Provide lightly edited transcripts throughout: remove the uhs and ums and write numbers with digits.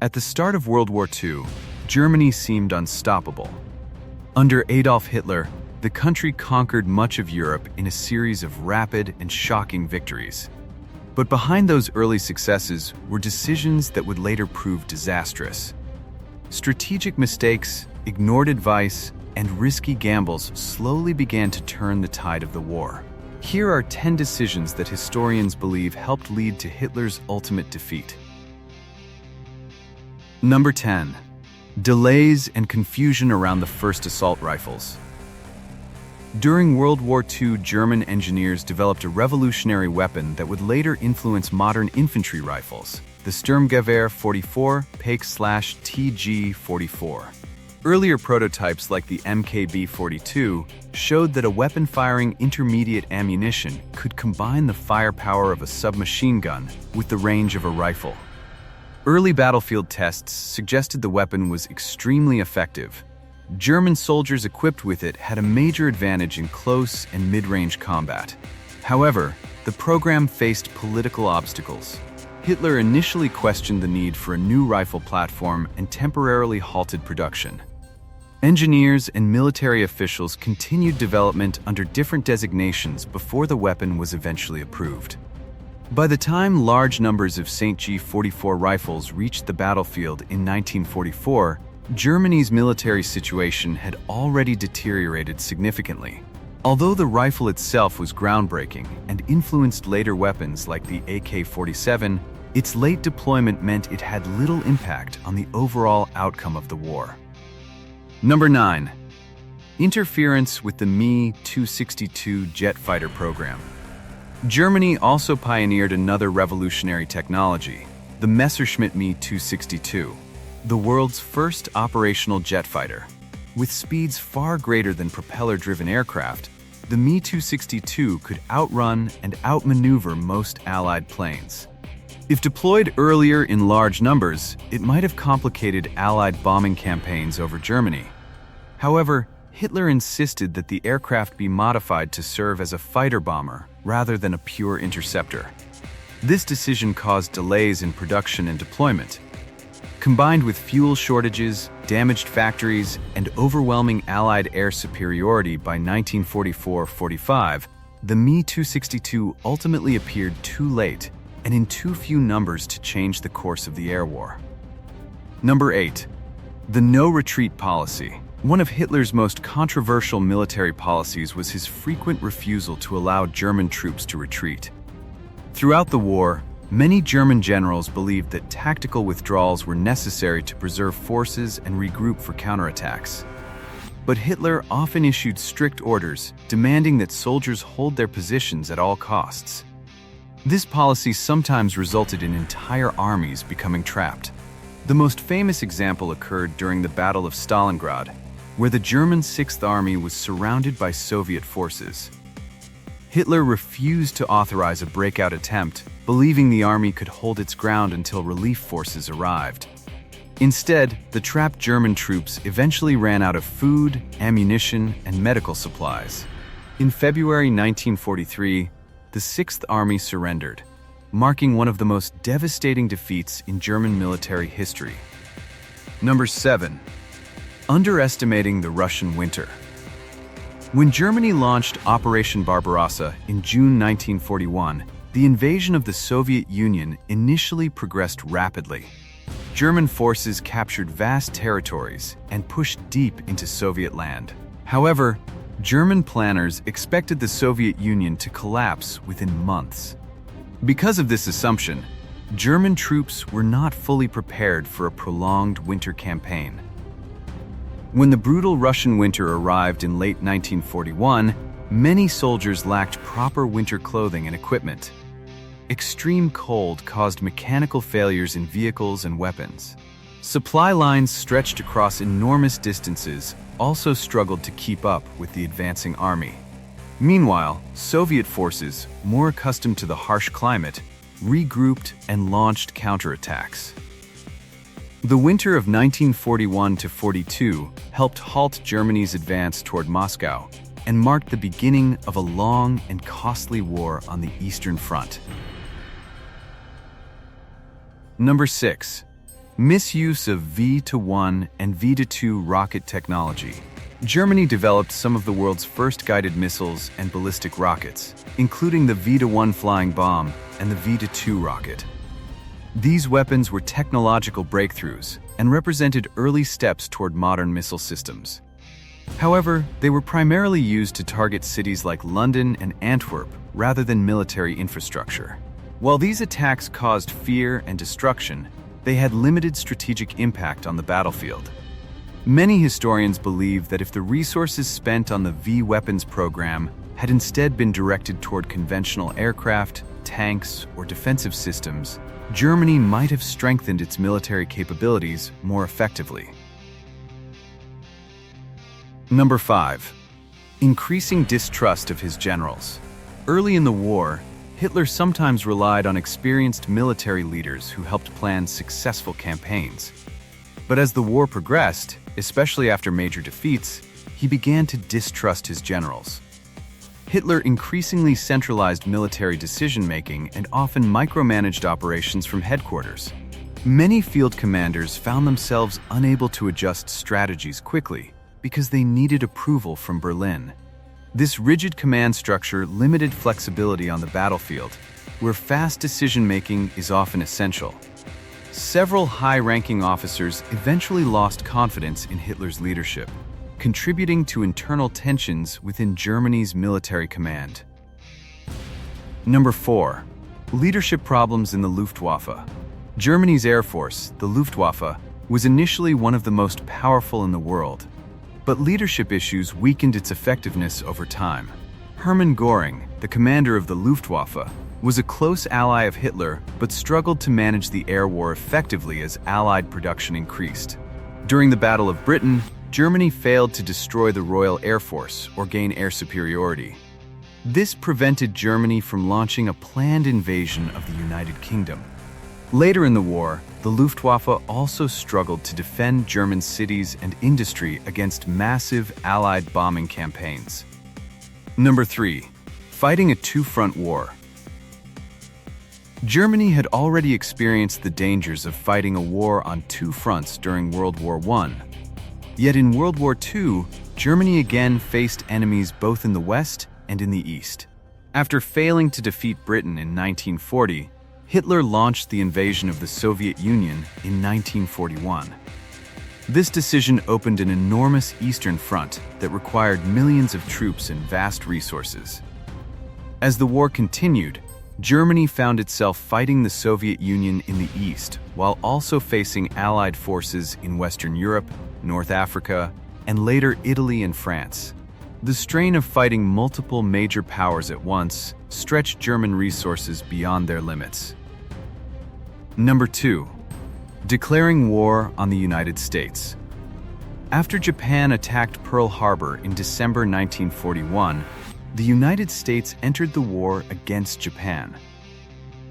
At the start of World War II, Germany seemed unstoppable. Under Adolf Hitler, the country conquered much of Europe in a series of rapid and shocking victories. But behind those early successes were decisions that would later prove disastrous. Strategic mistakes, ignored advice, and risky gambles slowly began to turn the tide of the war. Here are 10 decisions that historians believe helped lead to Hitler's ultimate defeat. Number 10. Delays and confusion around the first assault rifles. During World War II, German engineers developed a revolutionary weapon that would later influence modern infantry rifles, the Sturmgewehr 44 Paik/TG-44. Earlier prototypes like the MKB-42 showed that a weapon firing intermediate ammunition could combine the firepower of a submachine gun with the range of a rifle. Early battlefield tests suggested the weapon was extremely effective. German soldiers equipped with it had a major advantage in close and mid-range combat. However, the program faced political obstacles. Hitler initially questioned the need for a new rifle platform and temporarily halted production. Engineers and military officials continued development under different designations before the weapon was eventually approved. By the time large numbers of St. G-44 rifles reached the battlefield in 1944, Germany's military situation had already deteriorated significantly. Although the rifle itself was groundbreaking and influenced later weapons like the AK-47, its late deployment meant it had little impact on the overall outcome of the war. Number 9. Interference with the Mi-262 jet fighter program. Germany also pioneered another revolutionary technology, the Messerschmitt Mi-262, the world's first operational jet fighter. With speeds far greater than propeller-driven aircraft, the Mi-262 could outrun and outmaneuver most Allied planes. If deployed earlier in large numbers, it might have complicated Allied bombing campaigns over Germany. However, Hitler insisted that the aircraft be modified to serve as a fighter bomber rather than a pure interceptor. This decision caused delays in production and deployment. Combined with fuel shortages, damaged factories, and overwhelming Allied air superiority by 1944-45, the Mi-262 ultimately appeared too late and in too few numbers to change the course of the air war. Number 8. The no-retreat policy. One of Hitler's most controversial military policies was his frequent refusal to allow German troops to retreat. Throughout the war, many German generals believed that tactical withdrawals were necessary to preserve forces and regroup for counterattacks. But Hitler often issued strict orders, demanding that soldiers hold their positions at all costs. This policy sometimes resulted in entire armies becoming trapped. The most famous example occurred during the Battle of Stalingrad, where the German Sixth Army was surrounded by Soviet forces. Hitler refused to authorize a breakout attempt, believing the army could hold its ground until relief forces arrived. Instead, the trapped German troops eventually ran out of food, ammunition, and medical supplies. In February 1943, the Sixth Army surrendered, marking one of the most devastating defeats in German military history. Number 7. Underestimating the Russian winter. When Germany launched Operation Barbarossa in June 1941, the invasion of the Soviet Union initially progressed rapidly. German forces captured vast territories and pushed deep into Soviet land. However, German planners expected the Soviet Union to collapse within months. Because of this assumption, German troops were not fully prepared for a prolonged winter campaign. When the brutal Russian winter arrived in late 1941, many soldiers lacked proper winter clothing and equipment. Extreme cold caused mechanical failures in vehicles and weapons. Supply lines stretched across enormous distances also struggled to keep up with the advancing army. Meanwhile, Soviet forces, more accustomed to the harsh climate, regrouped and launched counterattacks. The winter of 1941-42 helped halt Germany's advance toward Moscow and marked the beginning of a long and costly war on the Eastern Front. Number 6. Misuse of V-1 and V-2 rocket technology. Germany developed some of the world's first guided missiles and ballistic rockets, including the V-1 flying bomb and the V-2 rocket. These weapons were technological breakthroughs and represented early steps toward modern missile systems. However, they were primarily used to target cities like London and Antwerp rather than military infrastructure. While these attacks caused fear and destruction, they had limited strategic impact on the battlefield. Many historians believe that if the resources spent on the V-weapons program had instead been directed toward conventional aircraft, tanks, or defensive systems, Germany might have strengthened its military capabilities more effectively. Number 5. Increasing distrust of his generals. Early in the war, Hitler sometimes relied on experienced military leaders who helped plan successful campaigns. But as the war progressed, especially after major defeats, he began to distrust his generals. Hitler increasingly centralized military decision-making and often micromanaged operations from headquarters. Many field commanders found themselves unable to adjust strategies quickly because they needed approval from Berlin. This rigid command structure limited flexibility on the battlefield, where fast decision-making is often essential. Several high-ranking officers eventually lost confidence in Hitler's leadership, contributing to internal tensions within Germany's military command. Number 4. Leadership problems in the Luftwaffe. Germany's Air Force, the Luftwaffe, was initially one of the most powerful in the world, but leadership issues weakened its effectiveness over time. Hermann Göring, the commander of the Luftwaffe, was a close ally of Hitler but struggled to manage the air war effectively as Allied production increased. During the Battle of Britain, Germany failed to destroy the Royal Air Force or gain air superiority. This prevented Germany from launching a planned invasion of the United Kingdom. Later in the war, the Luftwaffe also struggled to defend German cities and industry against massive Allied bombing campaigns. Number 3. Fighting a two-front war. Germany had already experienced the dangers of fighting a war on two fronts during World War I. Yet in World War II, Germany again faced enemies both in the West and in the East. After failing to defeat Britain in 1940, Hitler launched the invasion of the Soviet Union in 1941. This decision opened an enormous Eastern Front that required millions of troops and vast resources. As the war continued, Germany found itself fighting the Soviet Union in the East, while also facing Allied forces in Western Europe, North Africa, and later Italy and France. The strain of fighting multiple major powers at once stretched German resources beyond their limits. Number 2. Declaring war on the United States. After Japan attacked Pearl Harbor in December 1941, the United States entered the war against Japan.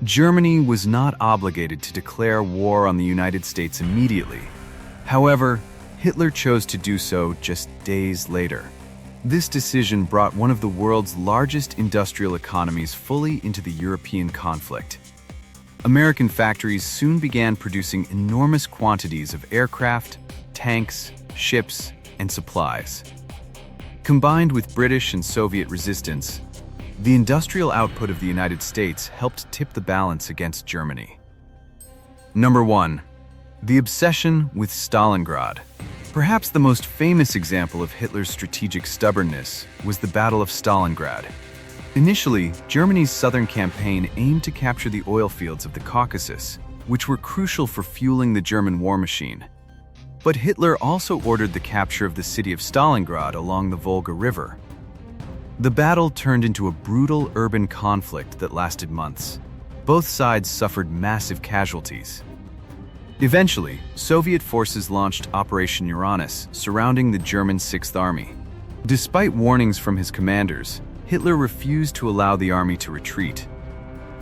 Germany was not obligated to declare war on the United States immediately. However, Hitler chose to do so just days later. This decision brought one of the world's largest industrial economies fully into the European conflict. American factories soon began producing enormous quantities of aircraft, tanks, ships, and supplies. Combined with British and Soviet resistance, the industrial output of the United States helped tip the balance against Germany. Number 1. The obsession with Stalingrad. Perhaps the most famous example of Hitler's strategic stubbornness was the Battle of Stalingrad. Initially, Germany's southern campaign aimed to capture the oil fields of the Caucasus, which were crucial for fueling the German war machine. But Hitler also ordered the capture of the city of Stalingrad along the Volga River. The battle turned into a brutal urban conflict that lasted months. Both sides suffered massive casualties. Eventually, Soviet forces launched Operation Uranus, surrounding the German Sixth Army. Despite warnings from his commanders, Hitler refused to allow the army to retreat.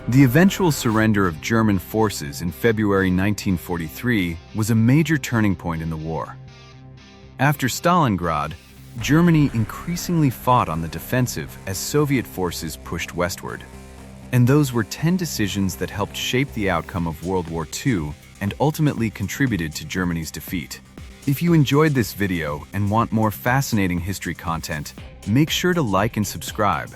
The eventual surrender of German forces in February 1943 was a major turning point in the war. After Stalingrad, Germany increasingly fought on the defensive as Soviet forces pushed westward. And those were 10 decisions that helped shape the outcome of World War II and ultimately contributed to Germany's defeat. If you enjoyed this video and want more fascinating history content, make sure to like and subscribe.